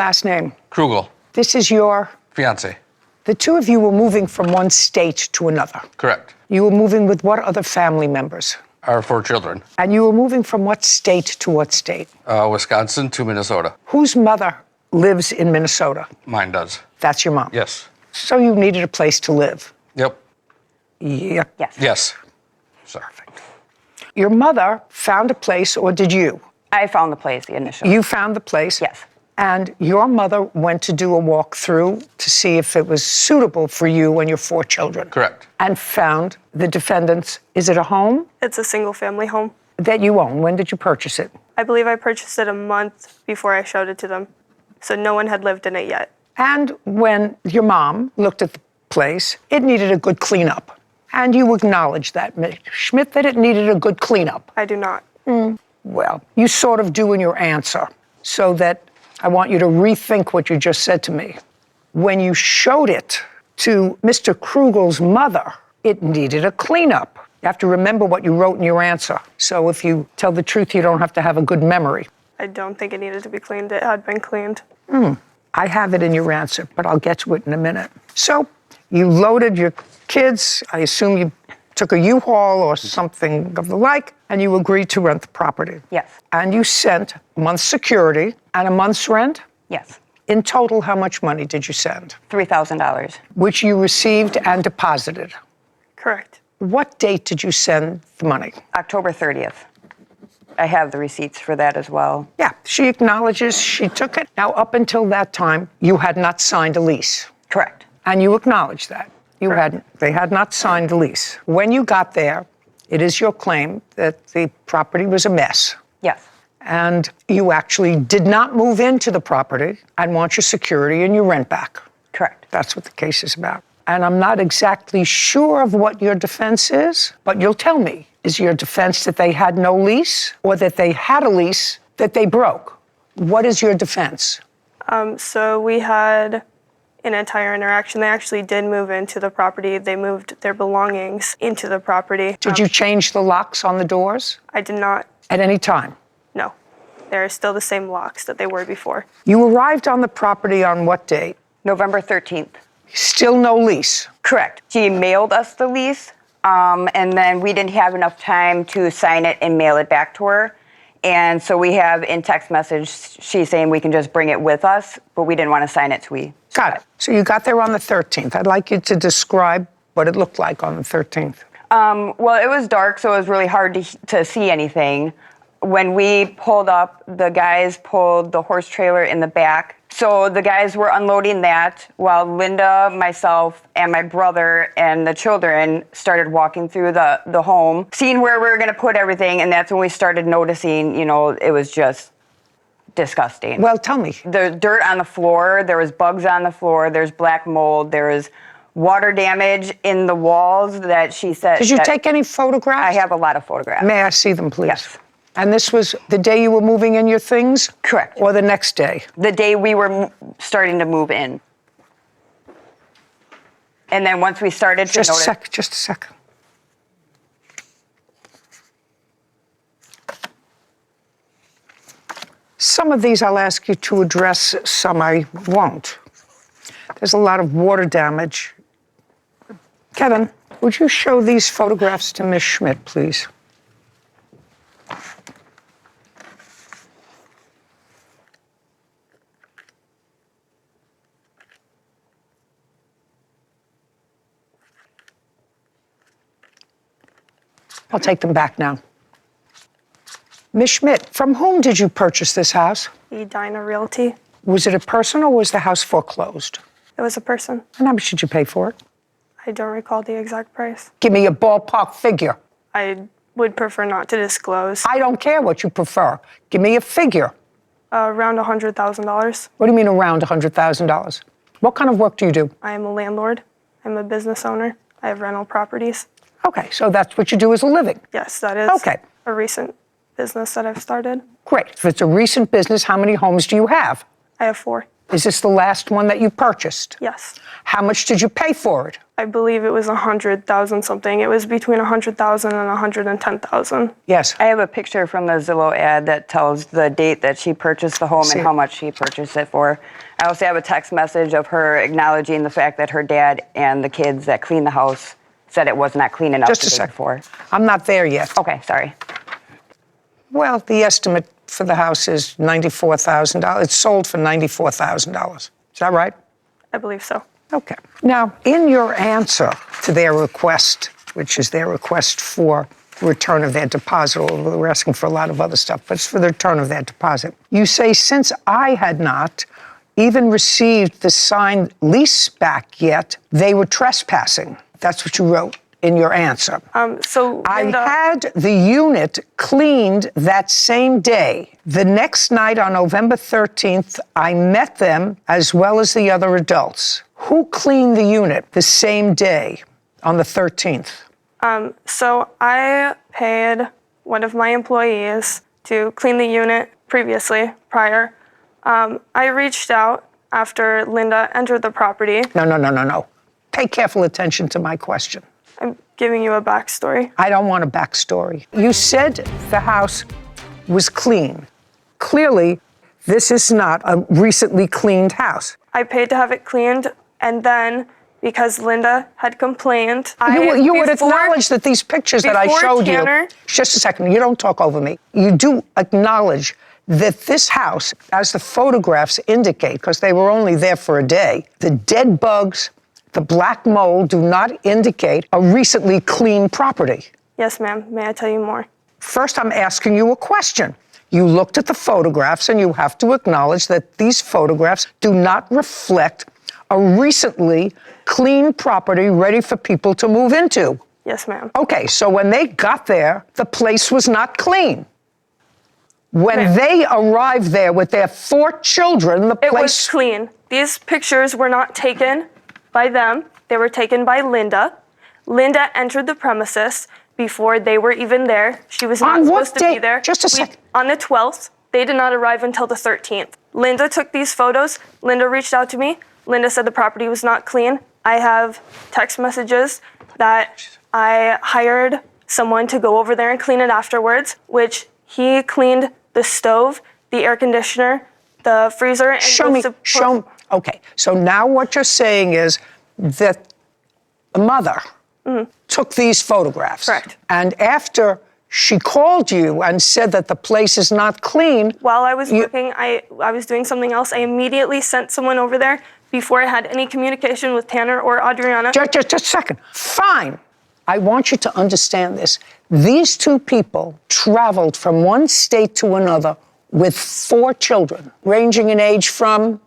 Last name? Krugel. This is your? Fiance. The two of you were moving from one state to another. Correct. You were moving with what other family members? Our 4 children. And you were moving from what state to what state? Wisconsin to Minnesota. Whose mother lives in Minnesota? Mine does. That's your mom? Yes. So you needed a place to live? Yep. Yep. Yes. Yes. Sorry. Your mother found a place, or did you? I found the place initially. You found the place? Yes. And your mother went to do a walkthrough to see if it was suitable for you and your 4 children? Correct. And found the defendant's, is it a home? It's a single-family home. That you own. When did you purchase it? I believe I purchased it a month before I showed it to them, so no one had lived in it yet. And when your mom looked at the place, it needed a good cleanup. And you acknowledged that, Ms. Schmidt, that it needed a good cleanup. I do not. Well, you sort of do in your answer, so that I want you to rethink what you just said to me. When you showed it to Mr. Krugel's mother, it needed a cleanup. You have to remember what you wrote in your answer. So if you tell the truth, you don't have to have a good memory. I don't think it needed to be cleaned. It had been cleaned. I have it in your answer, but I'll get to it in a minute. So you loaded your kids. I assume you took a U-Haul or something of the like, and you agreed to rent the property. Yes. And you sent a month's security and a month's rent? Yes. In total, how much money did you send? $3,000. Which you received and deposited. Correct. What date did you send the money? October 30th. I have the receipts for that as well. Yeah, she acknowledges she took it. Now, up until that time, you had not signed a lease. Correct. And you acknowledge that. They had not signed the lease. When you got there, it is your claim that the property was a mess. Yes. And you actually did not move into the property and want your security and your rent back. Correct. That's what the case is about. And I'm not exactly sure of what your defense is, but you'll tell me. Is your defense that they had no lease, or that they had a lease that they broke? What is your defense? So we had an entire interaction. They actually did move into the property. They moved their belongings into the property. Did you change the locks on the doors I did not. at any time? No. They're still the same locks that they were before. You arrived on the property on what date? November 13th. Still no lease. Correct. She mailed us the lease, and then we didn't have enough time to sign it and mail it back to her. And so we have in text message, she's saying we can just bring it with us, but we didn't want to sign it, so we... Got it. So you got there on the 13th. I'd like you to describe what it looked like on the 13th. Well, it was dark, so it was really hard to see anything. When we pulled up, the guys pulled the horse trailer in the back. So the guys were unloading that while Linda, myself, and my brother and the children started walking through the home, seeing where we were going to put everything, and that's when we started noticing, it was just disgusting. Well, tell me. There's dirt on the floor, there was bugs on the floor, there's black mold, there was water damage in the walls that she said... Did you take any photographs? I have a lot of photographs. May I see them, please? Yes. And this was the day you were moving in your things? Correct. Or the next day? The day we were starting to move in. And then once we started to notice... Just a second. Some of these I'll ask you to address, some I won't. There's a lot of water damage. Kevin, would you show these photographs to Ms. Schmidt, please? I'll take them back now. Ms. Schmidt, from whom did you purchase this house? Edina Realty. Was it a person or was the house foreclosed? It was a person. And how much did you pay for it? I don't recall the exact price. Give me a ballpark figure. I would prefer not to disclose. I don't care what you prefer. Give me a figure. Around $100,000. What do you mean around $100,000? What kind of work do you do? I am a landlord. I'm a business owner. I have rental properties. Okay, so that's what you do as a living. Yes, that is Okay. a recent business that I've started. Great. If it's a recent business, how many homes do you have? I have 4. Is this the last one that you purchased? Yes. How much did you pay for it? I believe it was 100,000 something. It was between 100,000 and 110,000. Yes. I have a picture from the Zillow ad that tells the date that she purchased the home See and it. how much she purchased it for. I also have a text message of her acknowledging the fact that her dad and the kids that cleaned the house said it was not clean enough Just the a day second. before. I'm not there yet. Okay, sorry. Well, the estimate for the house is $94,000. It's sold for $94,000. Is that right? I believe so. Okay. Now, in your answer to their request, which is their request for return of their deposit, although we're asking for a lot of other stuff, but it's for the return of their deposit, you say, since I had not even received the signed lease back yet, they were trespassing. That's what you wrote in your answer. So I Linda, had the unit cleaned that same day. The next night on November 13th, I met them as well as the other adults. Who cleaned the unit the same day on the 13th? so I paid one of my employees to clean the unit prior. I reached out after Linda entered the property. No. Pay careful attention to my question. I'm giving you a backstory. I don't want a backstory. You said the house was clean. Clearly, this is not a recently cleaned house. I paid to have it cleaned, and then because Linda had complained, You would acknowledge that these pictures that I before showed Tanner- you. Just a second, you don't talk over me. You do acknowledge that this house, as the photographs indicate, because they were only there for a day, the dead bugs, the black mold do not indicate a recently clean property. Yes, ma'am. May I tell you more? First, I'm asking you a question. You looked at the photographs, and you have to acknowledge that these photographs do not reflect a recently clean property ready for people to move into. Yes, ma'am. Okay, so when they got there, the place was not clean. When Ma'am. they arrived there with their 4 children, the It was place... clean. These pictures were not taken by them. They were taken by Linda. Linda entered the premises before they were even there. She was not On what supposed to be date? there. Just a sec. On the 12th. They did not arrive until the 13th. Linda took these photos. Linda reached out to me. Linda said the property was not clean. I have text messages that I hired someone to go over there and clean it afterwards, which he cleaned the stove, the air conditioner, the freezer, and Show me. Okay, so now what you're saying is that the mother took these photographs. Correct. And after she called you and said that the place is not clean... While I was working, I was doing something else. I immediately sent someone over there before I had any communication with Tanner or Adriana. Just a second. Fine. I want you to understand this. These 2 people traveled from one state to another with 4 children, ranging in age from...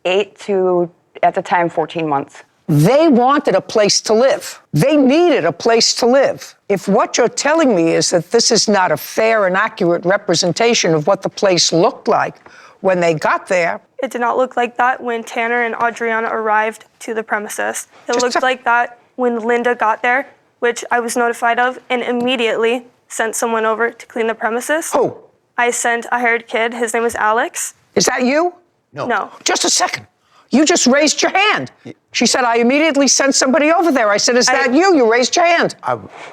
8 to, at the time, 14 months. They wanted a place to live. They needed a place to live. If what you're telling me is that this is not a fair and accurate representation of what the place looked like when they got there... It did not look like that when Tanner and Adriana arrived to the premises. It looked like that when Linda got there, which I was notified of, and immediately sent someone over to clean the premises. Who? I sent a hired kid. His name was Alex. Is that you? No. Just a second. You just raised your hand. She said, I immediately sent somebody over there. I said, is that you? You raised your hand.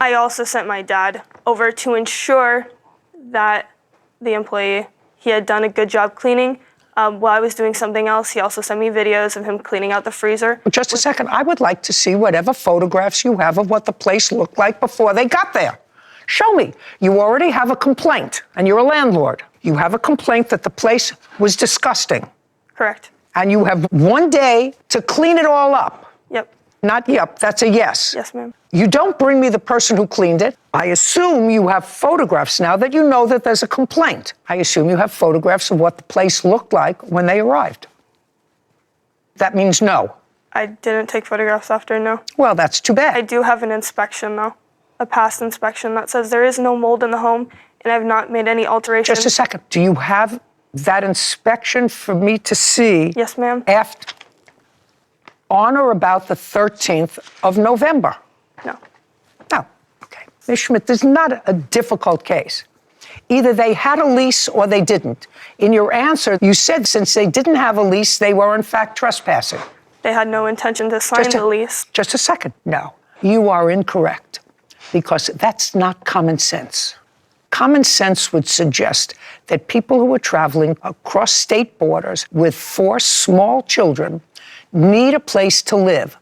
I also sent my dad over to ensure that the employee, he had done a good job cleaning. While I was doing something else, he also sent me videos of him cleaning out the freezer. Just a second. I would like to see whatever photographs you have of what the place looked like before they got there. Show me. You already have a complaint, and you're a landlord. You have a complaint that the place was disgusting. Correct. And you have 1 day to clean it all up. Yep. Not yep, that's a yes. Yes, ma'am. You don't bring me the person who cleaned it. I assume you have photographs now that you know that there's a complaint. I assume you have photographs of what the place looked like when they arrived. That means no. I didn't take photographs after, no. Well, that's too bad. I do have an inspection, though. A past inspection that says there is no mold in the home, and I've not made any alterations. Just a second. Do you have that inspection for me to see? Yes, ma'am. After, on or about the 13th of November? No. No. Okay. Ms. Schmidt, this is not a difficult case. Either they had a lease or they didn't. In your answer, you said since they didn't have a lease, they were in fact trespassing. They had no intention to sign the lease. Just a second. No, you are incorrect because that's not common sense. Common sense would suggest that people who are traveling across state borders with 4 small children need a place to live.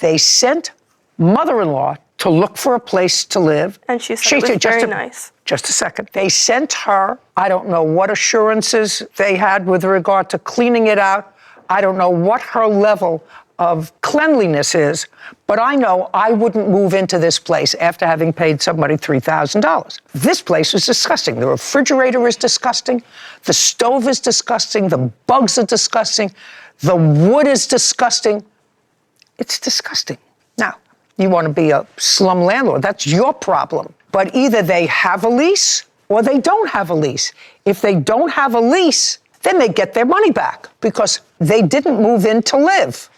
They sent mother-in-law to look for a place to live. And she said it was very nice. Just a second. They sent her, I don't know what assurances they had with regard to cleaning it out. I don't know what her level of cleanliness is, but I know I wouldn't move into this place after having paid somebody $3,000. This place was disgusting. The refrigerator is disgusting. The stove is disgusting. The bugs are disgusting. The wood is disgusting. It's disgusting. Now, you want to be a slum landlord. That's your problem. But either they have a lease or they don't have a lease. If they don't have a lease, then they get their money back because they didn't move in to live.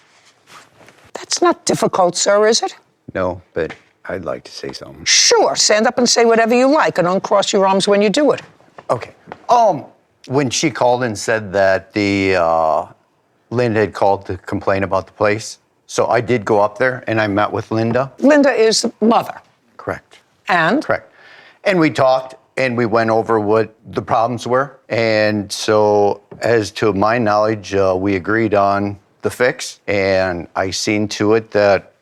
That's not difficult, sir, is it? No, but I'd like to say something. Sure, stand up and say whatever you like and uncross your arms when you do it. Okay. When she called and said that Linda had called to complain about the place, so I did go up there and I met with Linda. Linda is the mother. Correct. And? Correct. And we talked and we went over what the problems were. And so, as to my knowledge, we agreed on the fix, and I seen to it that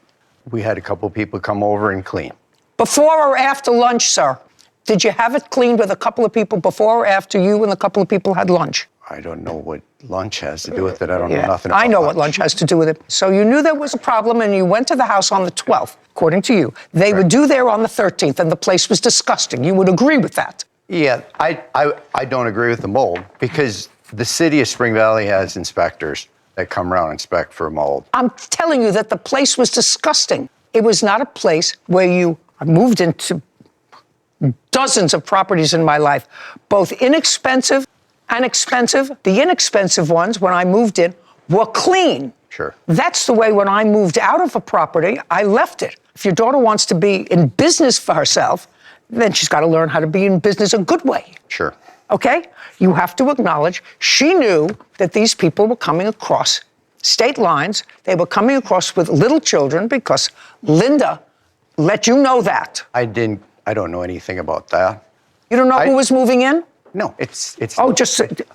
we had a couple people come over and clean. Before or after lunch, sir? Did you have it cleaned with a couple of people before or after you and a couple of people had lunch? I don't know what lunch has to do with it. I don't know nothing about I know lunch. what lunch has to do with it. So you knew there was a problem and you went to the house on the 12th, according to you. They were due there on the 13th and the place was disgusting. You would agree with that? Yeah, I don't agree with the mold because the city of Spring Valley has inspectors that come around and inspect for mold. I'm telling you that the place was disgusting. It was not a place where I moved into dozens of properties in my life, both inexpensive and expensive. The inexpensive ones, when I moved in, were clean. Sure. That's the way when I moved out of a property, I left it. If your daughter wants to be in business for herself, then she's got to learn how to be in business a good way. Sure. Okay? You have to acknowledge she knew that these people were coming across state lines. They were coming across with little children because Linda let you know that. I don't know anything about that. You don't know who was moving in? No, it's Oh,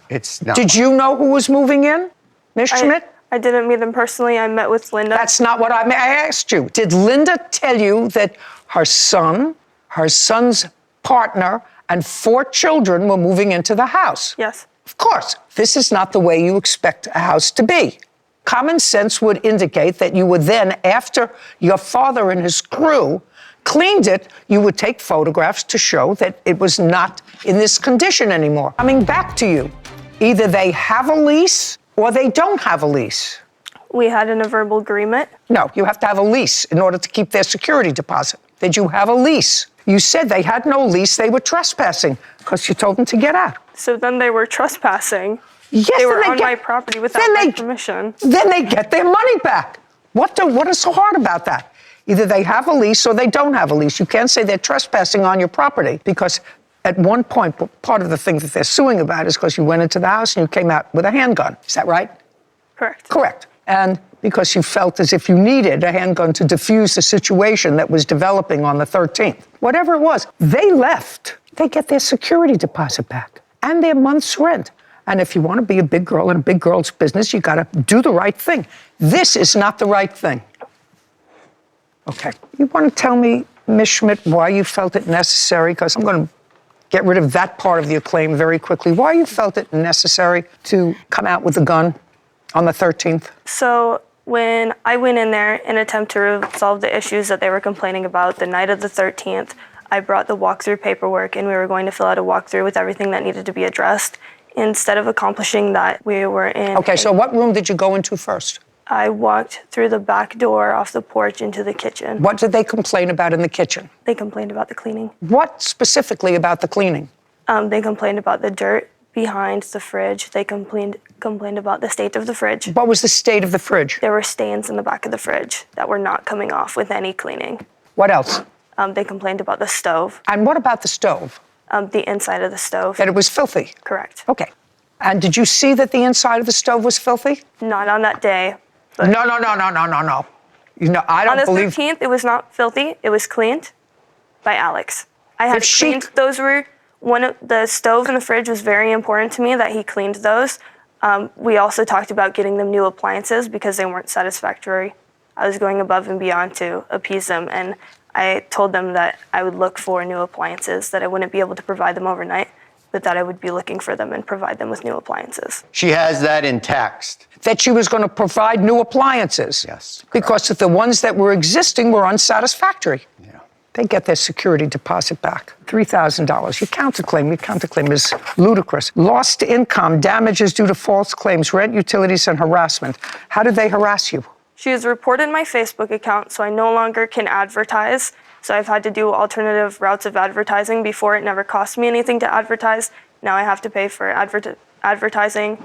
it's not. Did you know who was moving in, Ms. Schmidt? I didn't meet them personally. I met with Linda. That's not what I asked you. Did Linda tell you that her son, her son's partner, and 4 children were moving into the house? Yes. Of course. This is not the way you expect a house to be. Common sense would indicate that you would then, after your father and his crew cleaned it, you would take photographs to show that it was not in this condition anymore. Coming back to you, either they have a lease or they don't have a lease. We had a verbal agreement. No, you have to have a lease in order to keep their security deposit. Did you have a lease? You said they had no lease, they were trespassing because you told them to get out. So then they were trespassing. Yes, they were on my property without my permission. Then they get their money back. What is so hard about that? Either they have a lease or they don't have a lease. You can't say they're trespassing on your property because at one point, part of the thing that they're suing about is because you went into the house and you came out with a handgun. Is that right? Correct. Correct. And because you felt as if you needed a handgun to defuse the situation that was developing on the 13th. Whatever it was, they left. They get their security deposit back and their month's rent. And if you want to be a big girl in a big girl's business, you got to do the right thing. This is not the right thing. Okay. You want to tell me, Ms. Schmidt, why you felt it necessary? Because I'm going to get rid of that part of your claim very quickly. Why you felt it necessary to come out with a gun on the 13th? So when I went in there in an attempt to resolve the issues that they were complaining about the night of the 13th, I brought the walkthrough paperwork and we were going to fill out a walkthrough with everything that needed to be addressed. Instead of accomplishing that, we were in... Okay, so what room did you go into first? I walked through the back door off the porch into the kitchen. What did they complain about in the kitchen? They complained about the cleaning. What specifically about the cleaning? They complained about the dirt behind the fridge. They complained about the state of the fridge. What was the state of the fridge? There were stains in the back of the fridge that were not coming off with any cleaning. What else? They complained about the stove. And what about the stove? the inside of the stove. That it was filthy? Correct. Okay. And did you see that the inside of the stove was filthy? Not on that day. But No. You know, I on don't the believe... 13th, it was not filthy. It was cleaned by Alex. I had If it she- cleaned. Those were one of the stove and the fridge was very important to me that he cleaned those. We also talked about getting them new appliances because they weren't satisfactory. I was going above and beyond to appease them, and I told them that I would look for new appliances, that I wouldn't be able to provide them overnight, but that I would be looking for them and provide them with new appliances. She has that in text. That she was going to provide new appliances? Yes, correct. Because the ones that were existing were unsatisfactory. Yeah. They get their security deposit back, $3,000. Your counterclaim is ludicrous. Lost income, damages due to false claims, rent, utilities, and harassment. How did they harass you? She has reported my Facebook account, so I no longer can advertise. So I've had to do alternative routes of advertising. Before, it never cost me anything to advertise. Now I have to pay for advertising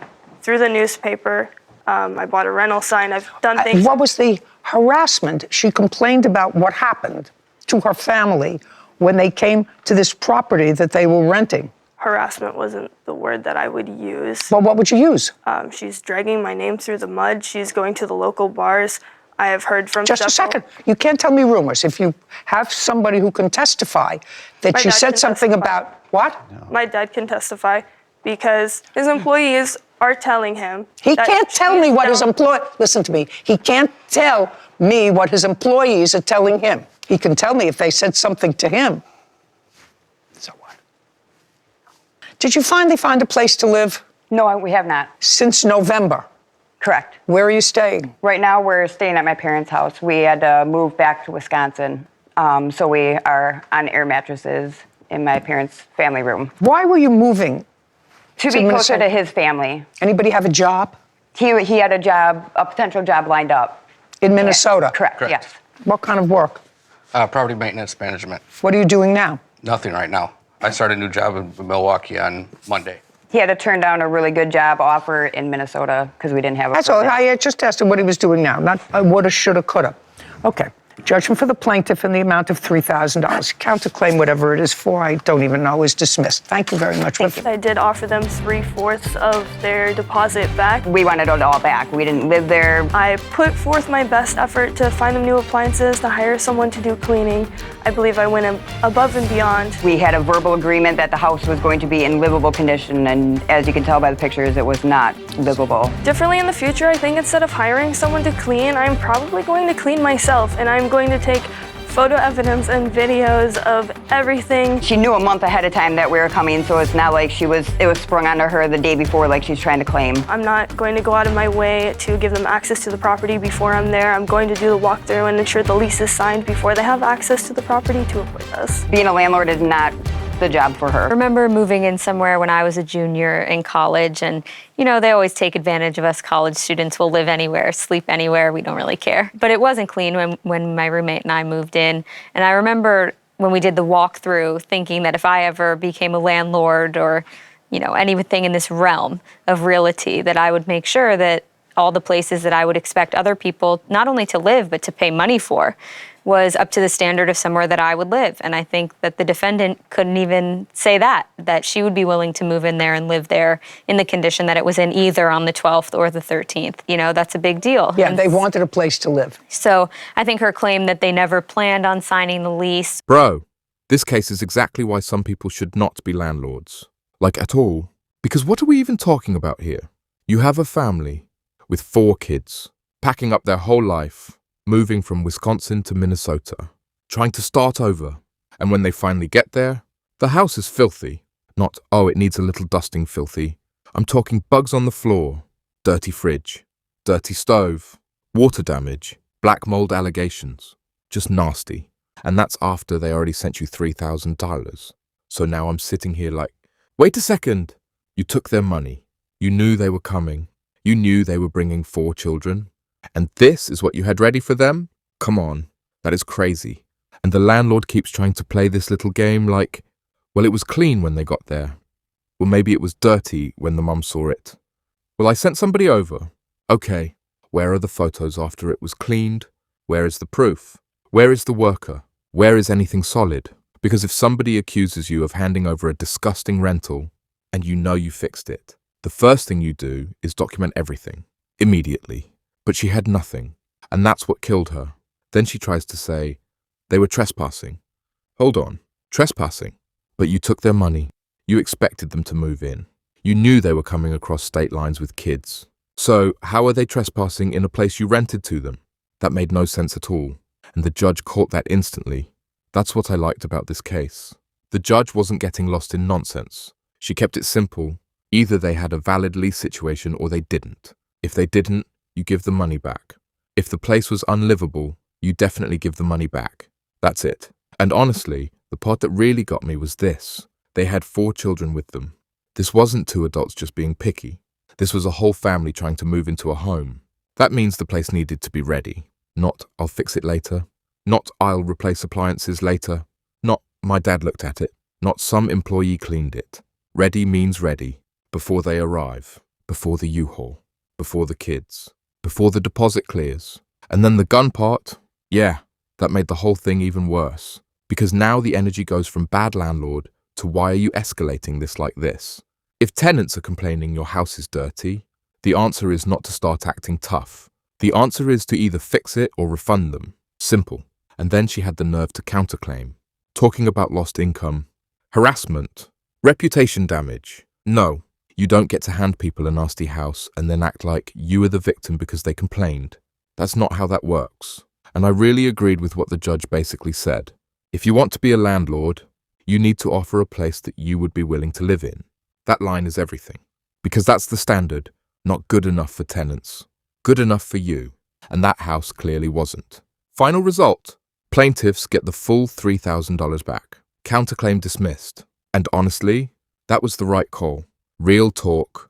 through the newspaper. I bought a rental sign. I've done things. What was the harassment? She complained about what happened to her family when they came to this property that they were renting. Harassment wasn't the word that I would use. Well, what would you use? She's dragging my name through the mud. She's going to the local bars. I have heard from Just a second. You can't tell me rumors. If you have somebody who can testify that My she dad said can something testify. about what? My dad can testify because his employees are telling him. He that can't tell me she's what his down- employee. Listen to me. He can't tell me what his employees are telling him. He can tell me if they said something to him. So what? Did you finally find a place to live No, we have not. since November? Correct. Where are you staying? Right now, we're staying at my parents' house. We had to move back to Wisconsin, so we are on air mattresses in my parents' family room Why were you moving? to To be closer Minnesota. to his family. Anybody have a job He had a potential job lined up. in Minnesota? Correct. Correct. Yes. What kind of work? Property maintenance management. What are you doing now? Nothing right now. I started a new job in Milwaukee on Monday. He had to turn down a really good job offer in Minnesota because we didn't have a That's all. permit. I just asked him what he was doing now, not woulda, shoulda, coulda. Okay. Judgment for the plaintiff in the amount of $3,000. Counterclaim, whatever it is for, I don't even know, is dismissed. Thank you very much. I did offer them 3/4 of their deposit back. We wanted it all back. We didn't live there. I put forth my best effort to find them new appliances, to hire someone to do cleaning. I believe I went above and beyond. We had a verbal agreement that the house was going to be in livable condition, and as you can tell by the pictures, it was not livable. Differently in the future, I think instead of hiring someone to clean, I'm probably going to clean myself, and I'm going to take photo evidence and videos of everything. She knew a month ahead of time that we were coming, so it's not like it was sprung onto her the day before like she's trying to claim. I'm not going to go out of my way to give them access to the property before I'm there. I'm going to do the walkthrough and ensure the lease is signed before they have access to the property to avoid this. Being a landlord is not the job for her. I remember moving in somewhere when I was a junior in college, and they always take advantage of us college students. We'll live anywhere, sleep anywhere, we don't really care. But it wasn't clean when my roommate and I moved in. And I remember when we did the walkthrough thinking that if I ever became a landlord or anything in this realm of realty, that I would make sure that all the places that I would expect other people not only to live but to pay money for was up to the standard of somewhere that I would live. And I think that the defendant couldn't even say that she would be willing to move in there and live there in the condition that it was in either on the 12th or the 13th. That's a big deal. Yeah, And they wanted a place to live. so I think her claim that they never planned on signing the lease. Bro, this case is exactly why some people should not be landlords. Like at all. Because what are we even talking about here? You have a family with 4 kids, packing up their whole life, moving from Wisconsin to Minnesota, trying to start over. And when they finally get there, the house is filthy. Not, oh, it needs a little dusting filthy. I'm talking bugs on the floor, dirty fridge, dirty stove, water damage, black mold allegations. Just nasty. And that's after they already sent you $3,000. So now I'm sitting here like, wait a second. You took their money. You knew they were coming. You knew they were bringing 4 children. And this is what you had ready for them? Come on, that is crazy. And the landlord keeps trying to play this little game like, well, it was clean when they got there. Well, maybe it was dirty when the mum saw it. Well, I sent somebody over. Okay, where are the photos after it was cleaned? Where is the proof? Where is the worker? Where is anything solid? Because if somebody accuses you of handing over a disgusting rental and you know you fixed it, the first thing you do is document everything, immediately. But she had nothing, and that's what killed her. Then she tries to say, they were trespassing. Hold on, trespassing? But you took their money. You expected them to move in. You knew they were coming across state lines with kids. So how are they trespassing in a place you rented to them? That made no sense at all, and the judge caught that instantly. That's what I liked about this case. The judge wasn't getting lost in nonsense. She kept it simple. Either they had a valid lease situation or they didn't. If they didn't, you give the money back. If the place was unlivable, you definitely give the money back. That's it. And honestly, the part that really got me was this. They had 4 children with them. This wasn't 2 adults just being picky. This was a whole family trying to move into a home. That means the place needed to be ready. Not, I'll fix it later. Not, I'll replace appliances later. Not, my dad looked at it. Not, some employee cleaned it. Ready means ready. Before they arrive. Before the U-Haul. Before the kids. Before the deposit clears. And then the gun part, yeah, that made the whole thing even worse. Because now the energy goes from bad landlord to why are you escalating this like this? If tenants are complaining your house is dirty, the answer is not to start acting tough. The answer is to either fix it or refund them. Simple. And then she had the nerve to counterclaim. Talking about lost income. Harassment. Reputation damage. No, you don't get to hand people a nasty house and then act like you were the victim because they complained. That's not how that works. And I really agreed with what the judge basically said. If you want to be a landlord, you need to offer a place that you would be willing to live in. That line is everything. Because that's the standard, not good enough for tenants. Good enough for you. And that house clearly wasn't. Final result. Plaintiffs get the full $3,000 back. Counterclaim dismissed. And honestly, that was the right call. Real talk.